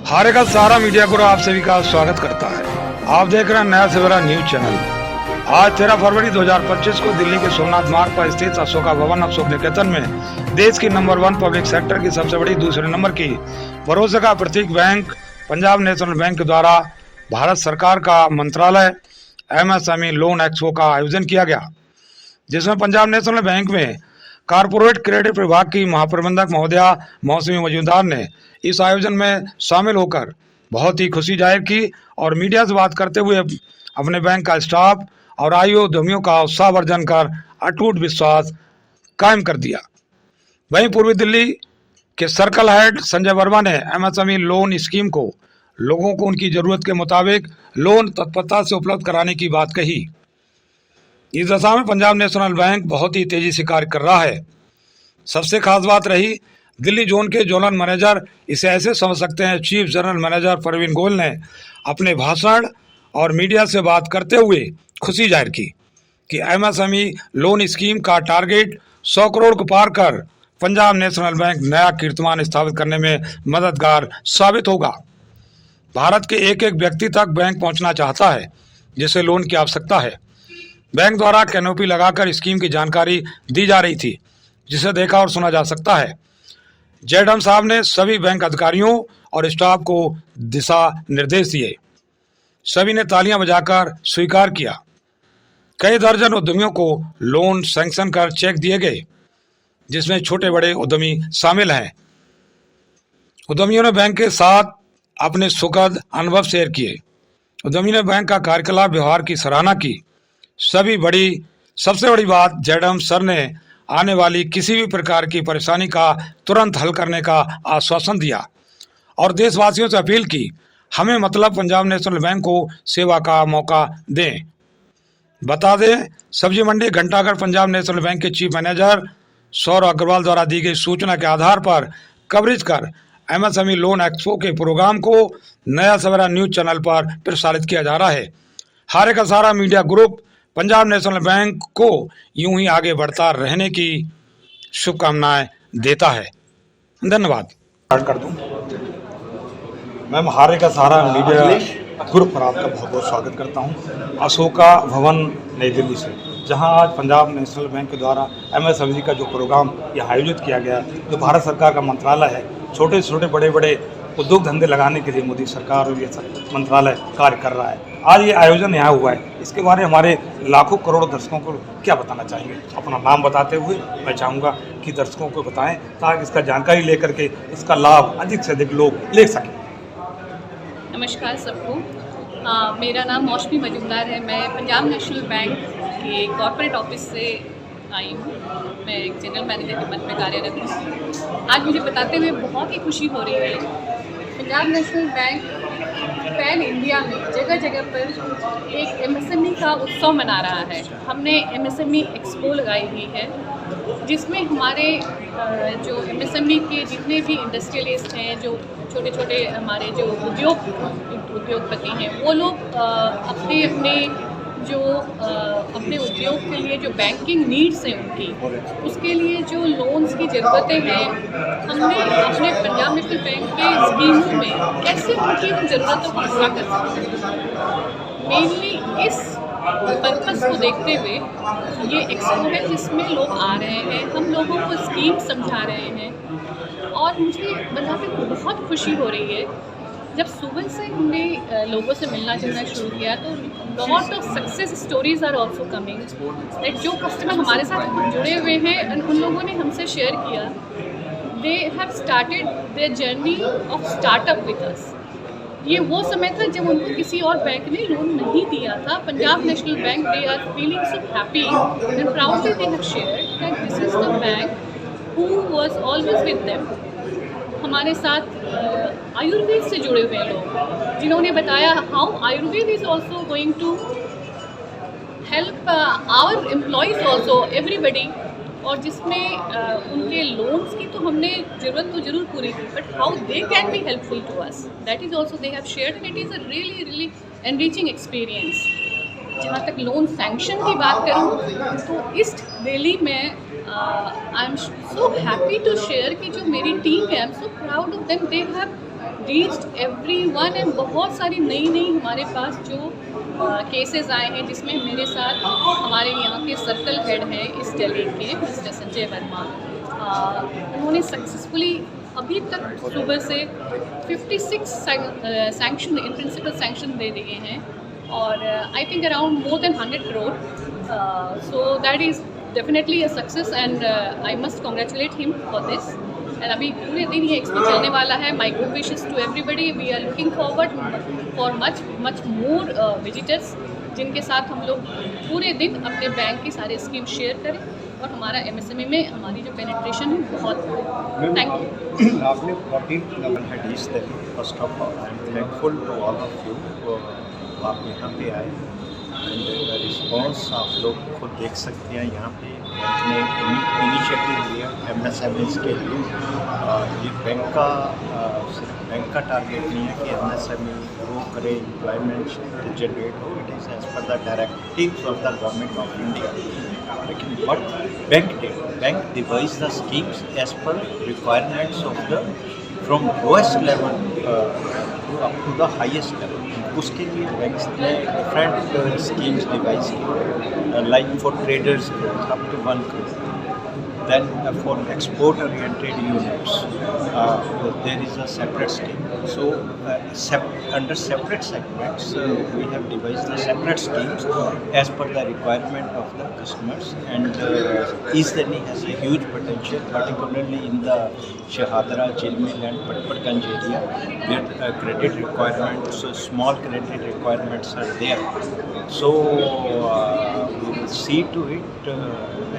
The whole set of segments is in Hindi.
हारे का सहारा मीडिया ग्रुप आप सभी का स्वागत करता है। आप देख रहे हैं नया सवेरा न्यूज चैनल। आज 13 फरवरी 2025 को दिल्ली के सोमनाथ मार्ग पर स्थित अशोका भवन अशोक निकेतन में देश की नंबर 1 पब्लिक सेक्टर की सबसे बड़ी दूसरे नंबर की भरोसे का प्रतीक बैंक पंजाब नेशनल बैंक द्वारा भारत सरकार का मंत्रालय MSME लोन एक्सपो का आयोजन किया गया, जिसमें पंजाब नेशनल बैंक में कारपोरेट क्रेडिट विभाग की महाप्रबंधक महोदया मौसमी मजूमदार ने इस आयोजन में शामिल होकर बहुत ही खुशी जाहिर की और मीडिया से बात करते हुए अपने बैंक का स्टाफ और आयु उद्यमियों का उत्साहवर्धन कर अटूट विश्वास कायम कर दिया। वहीं पूर्वी दिल्ली के सर्कल हेड संजय वर्मा ने MSME लोन स्कीम को लोगों को उनकी जरूरत के मुताबिक लोन तत्परता से उपलब्ध कराने की बात कही। इस दशा में पंजाब नेशनल बैंक बहुत ही तेजी से कार्य कर रहा है। सबसे खास बात रही दिल्ली जोन के जोनल मैनेजर, इसे ऐसे समझ सकते हैं chief general manager Parveen Goyal ने अपने भाषण और मीडिया से बात करते हुए खुशी जाहिर की कि MSME लोन स्कीम का टारगेट 100 करोड़ को पार कर पंजाब नेशनल बैंक नया कीर्तिमान स्थापित करने में मददगार साबित होगा। भारत के एक एक व्यक्ति तक बैंक पहुंचना चाहता है जिसे लोन की आवश्यकता है। बैंक द्वारा कैनोपी लगाकर स्कीम की जानकारी दी जा रही थी, जिसे देखा और सुना जा सकता है। जेडम साहब ने सभी बैंक अधिकारियों और स्टाफ को दिशा निर्देश दिए। सभी ने तालियां बजाकर स्वीकार किया। कई दर्जन उद्यमियों को लोन सैंक्शन कर चेक दिए गए, जिसमें छोटे बड़े उद्यमी शामिल हैं। उद्यमियों ने बैंक के साथ अपने सुखद अनुभव शेयर किए। उद्यमी ने बैंक का कार्यकलाप व्यवहार की सराहना की। सबसे बड़ी बात, जेडम सर ने आने वाली किसी भी प्रकार की परेशानी का तुरंत हल करने का आश्वासन दिया और देशवासियों से अपील की, हमें मतलब पंजाब नेशनल बैंक को सेवा का मौका दें। बता दें, सब्जी मंडी घंटाघर पंजाब नेशनल बैंक के चीफ मैनेजर सौरभ अग्रवाल द्वारा दी गई सूचना के आधार पर कवरेज कर MSME लोन एक्सपो के प्रोग्राम को नया सवेरा न्यूज चैनल पर प्रसारित किया जा रहा है। हारे का सहारा media group Punjab national Bank को यूं ही आगे बढ़ता रहने की शुभकामनाएं देता है। धन्यवाद। स्टार्ट कर दूं। मैम, हारे का सहारा मीडिया ग्रुप पर आपका बहुत बहुत स्वागत करता हूं अशोका भवन नई दिल्ली से, जहां आज पंजाब नेशनल बैंक के द्वारा MSME का जो प्रोग्राम यह आयोजित किया गया, जो भारत सरकार का मंत्रालय है, छोटे छोटे बड़े बड़े उद्योग धंधे लगाने के लिए मोदी सरकार और ये मंत्रालय कार्य कर रहा है। आज ये आयोजन यहाँ हुआ है, इसके बारे में हमारे लाखों करोड़ों दर्शकों को क्या बताना चाहेंगे? अपना नाम बताते हुए मैं चाहूँगा कि दर्शकों को बताएं ताकि इसका जानकारी लेकर के इसका लाभ अधिक से अधिक लोग ले सकें। नमस्कार सबको। मेरा नाम मौसमी मजूमदार है। मैं पंजाब नेशनल बैंक के कॉर्पोरेट ऑफिस से आई हूँ। मैं एक जनरल मैनेजर के पद में कार्यरत हूँ। आज मुझे बताते हुए बहुत ही खुशी हो रही है। Punjab national bank pan India में जगह जगह पर एक MSME का उत्सव मना रहा है। हमने MSME एक्सपो लगाई हुई है, जिसमें हमारे जो MSME के जितने भी इंडस्ट्रियलिस्ट हैं, जो छोटे छोटे हमारे जो उद्योगपति हैं, वो लोग अपने उद्योग के लिए जो बैंकिंग नीड्स हैं उनकी, उसके लिए जो लोन्स की ज़रूरतें हैं, हमने अपने पंजाब नेशनल बैंक के स्कीमों में कैसे उनकी उन ज़रूरतों को पूरा कर सकते हैं। मेनली इस पर्पस को देखते हुए ये एक्सपो है, जिसमें लोग आ रहे हैं, हम लोगों को स्कीम समझा रहे हैं और मुझे बताकर बहुत खुशी हो रही है। जब सुबह से हमने लोगों से मिलना जुलना शुरू किया तो lot of success stories are also coming, that जो कस्टमर हमारे साथ जुड़े हुए हैं उन लोगों ने हमसे शेयर किया, they have started their journey of startup with us. ये वो समय था जब उनको किसी और बैंक ने लोन नहीं दिया था। Punjab national bank, they are feeling so happy and proudly they have shared that this is the bank who was always with them. हमारे साथ आयुर्वेद से जुड़े हुए लोग, जिन्होंने बताया how Ayurveda is also going to help our employees also, everybody, और जिसमें उनके लोन्स की तो हमने ज़रूरत तो ज़रूर पूरी की, but how they can be helpful to us, that is also they have shared and it is a really enriching experience. जहाँ तक लोन सैंक्शन की बात करूँ तो ईस्ट दिल्ली में I am so happy to share कि जो मेरी टीम है, I am so proud of them, they have reached everyone and बहुत सारी नई हमारे पास जो केसेस आए हैं, जिसमें मेरे साथ हमारे यहाँ के सर्कल हेड हैं इस दिल्ली के मिस्टर संजय वर्मा। उन्होंने सक्सेसफुली अभी तक सुबह से 56 सैंक्शन इन प्रिंसिपल सैंक्शन दे दिए हैं और I think around more than 100 crore. So that is definitely a success and I must congratulate him for this. And अभी पूरे दिन ये एक्सपो चलने वाला है। My good wishes to everybody. We are looking forward for much more visitors, जिनके साथ हम लोग पूरे दिन अपने बैंक की सारे स्कीम शेयर करें और हमारा MSME में हमारी जो पेनिट्रेशन है बहुत बढ़े। Thank you. आपने 14 लेवल है डीज Delhi. First of all I am thankful to all of you. आप यहाँ पे आए एंड रिस्पॉन्स आप लोग खुद देख सकते हैं। यहाँ पे बैंक ने इनिशिएटिव लिया MSMEs के लिए। ये बैंक का सिर्फ बैंक का टारगेट नहीं है कि MSME ग्रो करे, एम्प्लॉयमेंट जनरेट हो। It is as per the directive of the government of India. लेकिन but bank devise the schemes as per requirements of the from lowest level up to the highest level. उसके लिए बैंक ने डिफरेंट स्कीम्स डिवाइस की, like for traders up to 1 crore। Then for export oriented units there is a separate scheme. So under separate segments we have devised the separate schemes as per the requirement of the customers. And East Delhi has a huge potential, particularly in the Shahadra, Jilmil and Patparganj area, where credit requirements, small credit requirements are there. So we will see to it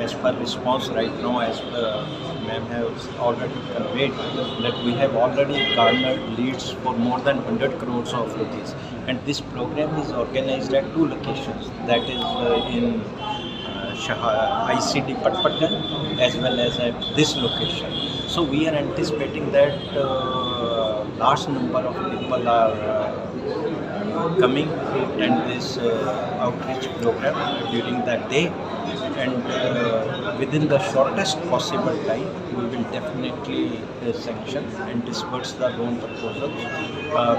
as per response right now. As ma'am has already conveyed that we have already garnered leads for more than 100 crores of rupees, and this program is organized at 2 locations, that is in ICD Patparganj as well as at this location. So we are anticipating that large number of people are coming to attend this outreach program during that day, and within the shortest possible time we will definitely sanction and disperse the loan proposal,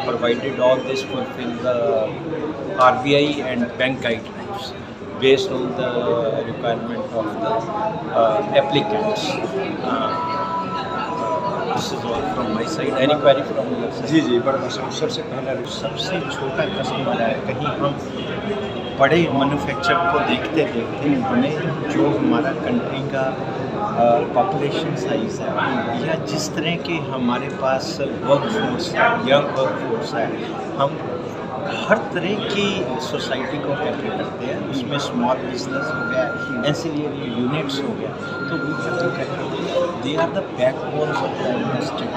provided all this fulfill the RBI and bank guidelines based on the requirement of the applicants. This is all from my side. Any query from your side? जी बड़ा सबसे पहला सबसे छोटा कस्टमर है। कहीं हम बड़े मैन्युफैक्चर को देखते हमें जो हमारा कंट्री का पॉपुलेशन साइज़ है या जिस तरह के हमारे पास वर्क फोर्स है, यंग वर्क फोर्स है, हम हर तरह की सोसाइटी को कैटर करते हैं। उसमें स्मॉल बिजनेस हो गया, एंसिलियरी यूनिट्स हो गया, तो they are the backbones of the industry.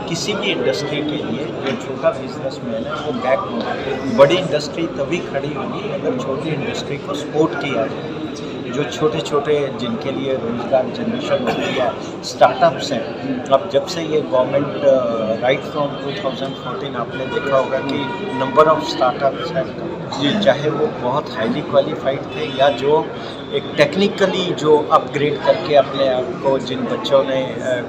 किसी भी इंडस्ट्री के लिए जो छोटा बिजनेसमैन है वो बैकबोन है। बड़ी इंडस्ट्री तभी खड़ी होगी अगर छोटी इंडस्ट्री को सपोर्ट किया जाए। जो छोटे छोटे जिनके लिए रोजगार जनरेशन होती है, स्टार्टअप्स हैं। अब जब से ये गवर्नमेंट राइट फ्रॉम 2014 आपने देखा होगा कि नंबर ऑफ स्टार्टअप्स हैं, चाहे वो बहुत हाईली क्वालिफाइड थे या जो एक टेक्निकली जो अपग्रेड करके अपने आप को, जिन बच्चों ने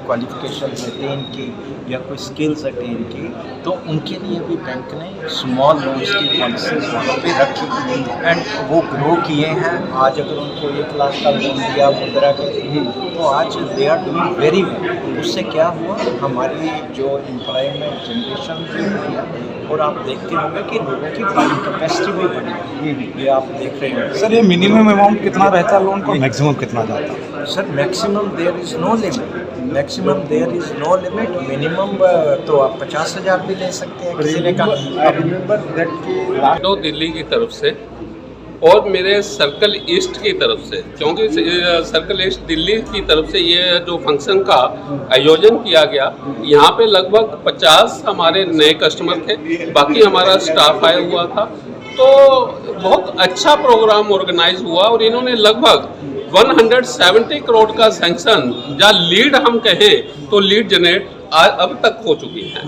क्वालिफिकेशन अटेन की या कोई स्किल्स अटेन की, तो उनके लिए भी बैंक ने स्मॉल लोन्स की पॉलिसीज वहाँ पे रखी एंड वो ग्रो किए हैं। आज अगर उनको 1 लाख का लोन दिया मुद्रा के, तो आज they are doing very well. उससे क्या हुआ, हमारी जो एम्प्लॉयमेंट जनरेशन भी हुई है और आप देखते होंगे कि लोगों की बाइंग कैपेसिटी भी बढ़ी। ये आप देख रहे हैं। सर, ये मिनिमम अमाउंट कितना रहता है लोन का, मैक्सिमम कितना जाता है? Sir maximum there is no limit. Maximum there is no limit. Minimum तो आप 50,000 भी ले सकते हैं किसी ने कहा। तो दिल्ली की तरफ से और मेरे सर्कल ईस्ट की तरफ से, क्योंकि सर्कल ईस्ट दिल्ली की तरफ से ये जो फंक्शन का आयोजन किया गया, यहाँ पे लगभग 50 हमारे नए कस्टमर थे, बाकी हमारा स्टाफ आया हुआ था। तो बहुत अच्छा प्रोग्राम ऑर्गेनाइज हुआ और इन्होंने लगभग 170 करोड़ का सैंक्शन या लीड हम कहें तो लीड जनरेट अब तक हो चुकी हैं।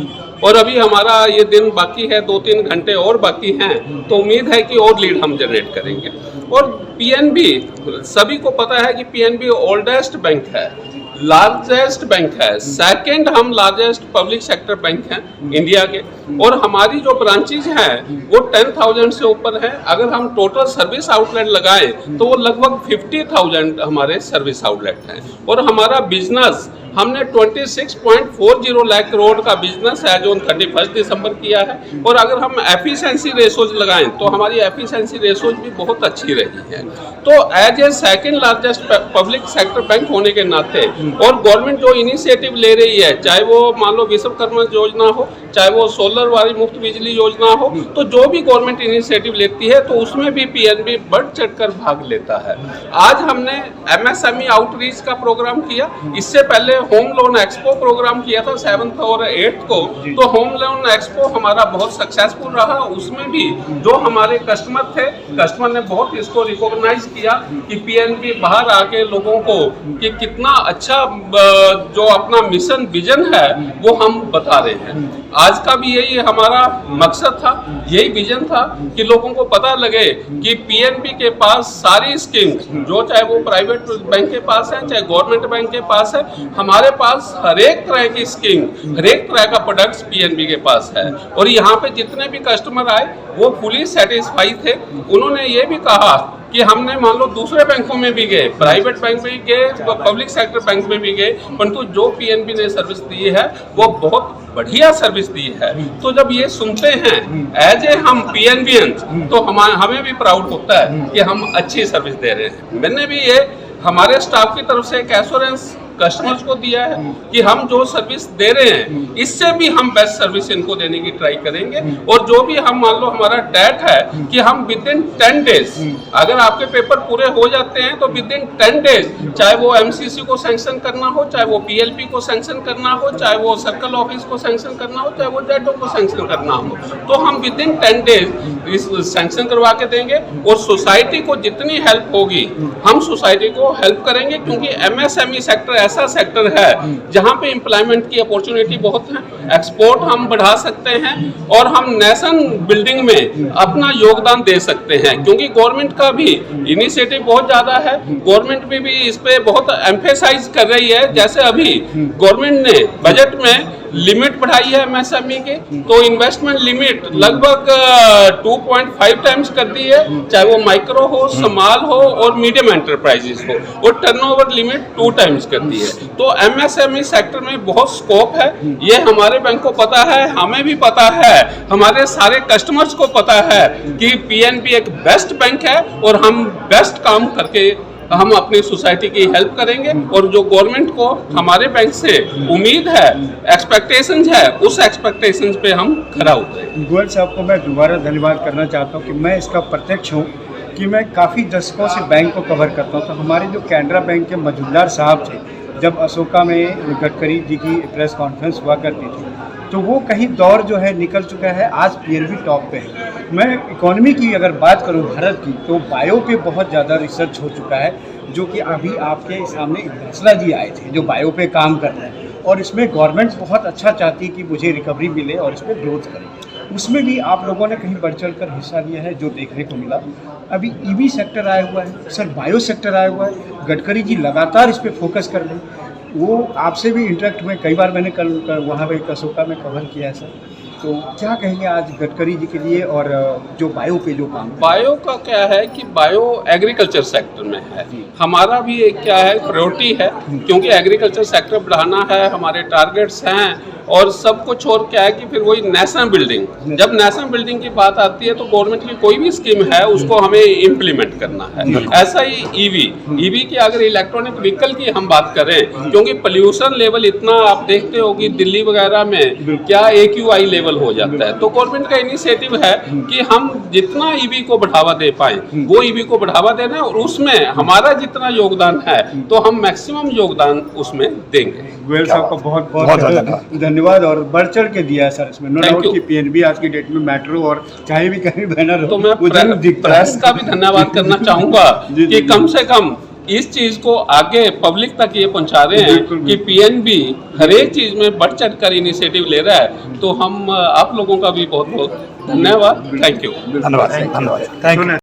और अभी हमारा ये दिन बाकी है, 2-3 घंटे और बाकी हैं, तो उम्मीद है कि और लीड हम जनरेट करेंगे। और PNB, सभी को पता है कि PNB ओल्डेस्ट बैंक है लार्जेस्ट बैंक है, सेकंड हम लार्जेस्ट पब्लिक सेक्टर बैंक हैं इंडिया के, और हमारी जो ब्रांचेज हैं वो 10,000 से ऊपर है। अगर हम टोटल सर्विस आउटलेट लगाएं तो वो लगभग 50,000 हमारे सर्विस आउटलेट हैं। और हमारा बिजनेस हमने 26.40 लाख करोड़ का बिजनेस है जो 31 दिसंबर किया है। और अगर हम एफिशिएंसी रेशोज लगाएं तो हमारी एफिशिएंसी रेशोज भी बहुत अच्छी रही है। तो as a second largest public sector bank होने के नाते और गवर्नमेंट जो इनिशिएटिव ले रही है, चाहे वो मान लो विश्वकर्मा योजना हो, चाहे वो सोलर वाली मुफ्त बिजली योजना हो, तो जो भी गवर्नमेंट इनिशिएटिव लेती है तो उसमें भी पीएनबी बढ़ चढ़कर भाग लेता है। आज हमने एमएसएमई आउटरीच का प्रोग्राम किया, इससे पहले होम लोन एक्सपो प्रोग्राम किया था 7th और 8th को। तो होम लोन एक्सपो हमारा बहुत सक्सेसफुल रहा। उसमें भी जो हमारे कस्टमर थे, कस्टमर ने बहुत इसको रिकॉग्नाइज किया कि पीएनबी बाहर आके लोगों को कि कितना अच्छा जो अपना मिशन विजन है वो हम बता रहे हैं। आज का भी यही हमारा मकसद था, यही विजन था कि लोगों को पता लगे कि पीएनबी के पास सारी स्कीम, जो चाहे वो प्राइवेट बैंक के पास है चाहे गवर्नमेंट बैंक के पास है, हमारे पास हर एक तरह की स्कीम, हर एक तरह का प्रोडक्ट्स पीएनबी के पास है। और यहाँ पे जितने भी कस्टमर आए वो फुली सेटिस्फाई थे। उन्होंने ये भी कहा कि हमने मान लो दूसरे बैंकों में भी गए, प्राइवेट बैंक में भी गए, पब्लिक सेक्टर बैंक में भी गए, परंतु जो पीएनबी ने सर्विस दी है वो बहुत बढ़िया सर्विस दी है। तो जब ये सुनते हैं एज ए हम पीएनबीएंस तो हमें भी प्राउड होता है कि हम अच्छी सर्विस दे रहे हैं। मैंने भी ये हमारे स्टाफ की तरफ से एक एश्योरेंस कस्टमर्स को दिया है कि हम जो सर्विस दे रहे हैं इससे भी हम बेस्ट सर्विस इनको देने की ट्राई करेंगे। और जो भी हम मान लो हमारा डेट है कि हम विद इन 10 डेज, अगर आपके पेपर पूरे हो जाते हैं तो विद इन 10 डेज, चाहे वो एमसीसी को सैंक्शन करना हो, चाहे वो पीएलपी को सैंक्शन करना हो, चाहे वो सर्कल ऑफिस को सैंक्शन करना हो, चाहे वो जेडओ को सैंक्शन करना हो, तो हम विद इन 10 डेज इस सैंक्शन करवा के देंगे। और सोसाइटी को जितनी हेल्प होगी हम सोसाइटी को हेल्प करेंगे, क्योंकि एमएसएमई सेक्टर ऐसा सेक्टर है जहां पे एम्प्लॉयमेंट की अपॉर्चुनिटी बहुत है, एक्सपोर्ट हम बढ़ा सकते हैं और हम नेशन बिल्डिंग में अपना योगदान दे सकते हैं। क्योंकि गवर्नमेंट का भी इनिशिएटिव बहुत ज्यादा है, गवर्नमेंट भी इस पे बहुत एम्फेसाइज कर रही है। जैसे अभी गवर्नमेंट ने बजट में लिमिट बढ़ाई है एमएसएमई के, तो इन्वेस्टमेंट लिमिट लगभग 2.5 टाइम्स कर दी है, चाहे वो माइक्रो हो, स्मॉल हो और मीडियम एंटरप्राइजेस हो, और टर्नओवर लिमिट 2 टाइम्स कर दी है। तो एमएसएमई सेक्टर में बहुत स्कोप है, ये हमारे बैंक को पता है, हमें भी पता है, हमारे सारे कस्टमर्स को पता है कि पीएनबी एक बेस्ट बैंक है और हम बेस्ट काम करके हम अपनी सोसाइटी की हेल्प करेंगे। और जो गवर्नमेंट को हमारे बैंक से उम्मीद है, एक्सपेक्टेशंस है, उस एक्सपेक्टेशंस पे हम खरा उतरेंगे। गोयल साहब को मैं दोबारा धन्यवाद करना चाहता हूँ कि मैं इसका प्रत्यक्ष हूँ कि मैं काफ़ी दशकों से बैंक को कवर करता हूँ। तो हमारे जो कैनरा बैंक के मौजूदार साहब थे, जब अशोका में गडकरी जी की प्रेस कॉन्फ्रेंस हुआ करती थी, तो वो कहीं दौर जो है निकल चुका है, आज पीएनबी टॉप पे है। मैं इकोनॉमी की अगर बात करूं भारत की, तो बायो पे बहुत ज़्यादा रिसर्च हो चुका है, जो कि अभी आपके सामने फैसला जी आए थे जो बायो पे काम कर रहे हैं, और इसमें गवर्नमेंट बहुत अच्छा चाहती है कि मुझे रिकवरी मिले और इस पर ग्रोथ करे। उसमें भी आप लोगों ने कहीं बढ़ चढ़ कर हिस्सा लिया है, जो देखने को मिला। अभी ईवी सेक्टर आया हुआ है सर, बायो सेक्टर आया हुआ है, गडकरी जी लगातार इस पर फोकस कर रहे हैं। वो आपसे भी इंटरेक्ट हुए कई बार, मैंने कल वहाँ पे अशोका में कवर किया है सर। तो क्या कहेंगे आज गडकरी जी के लिए और जो बायो पे जो काम? बायो का क्या है कि बायो एग्रीकल्चर सेक्टर में है, हमारा भी एक क्या है प्रायोरिटी है, क्योंकि एग्रीकल्चर सेक्टर बढ़ाना है, हमारे टारगेट्स हैं और सब कुछ। और क्या है कि फिर वही नेशनल बिल्डिंग, जब नेशनल बिल्डिंग की बात आती है तो गवर्नमेंट की कोई भी स्कीम है उसको हमें इम्प्लीमेंट करना है। ऐसा ही ईवी की अगर इलेक्ट्रॉनिक व्हीकल की हम बात करें, क्योंकि पोल्यूशन लेवल इतना आप देखते हो कि दिल्ली वगैरह में क्या AQI लेवल हो जाता है, तो गवर्नमेंट का इनिशिएटिव है कि हम जितना ईवी को बढ़ावा दे पाए वो ईवी को बढ़ावा देना है, और उसमें हमारा जितना योगदान है तो हम मैक्सिमम योगदान उसमें देंगे। गोयल साहब को बहुत बहुत धन्यवाद और बढ़ चढ़ के दिया है सर इसमें। नो डाउट कि पीएनबी आज की डेट में मेट्रो और चाहे भी कहीं बैनर हो, तो मैं प्रेस का भी धन्यवाद करना चाहूंगा कि कम से कम इस चीज को आगे पब्लिक तक ये पहुंचा रहे हैं कि पीएनबी हर एक चीज में बढ़ चढ़ कर इनिशिएटिव ले रहा है। तो हम आप लोगों का भी बहुत बहुत धन्यवाद। Thank you. धन्यवाद। Thank you.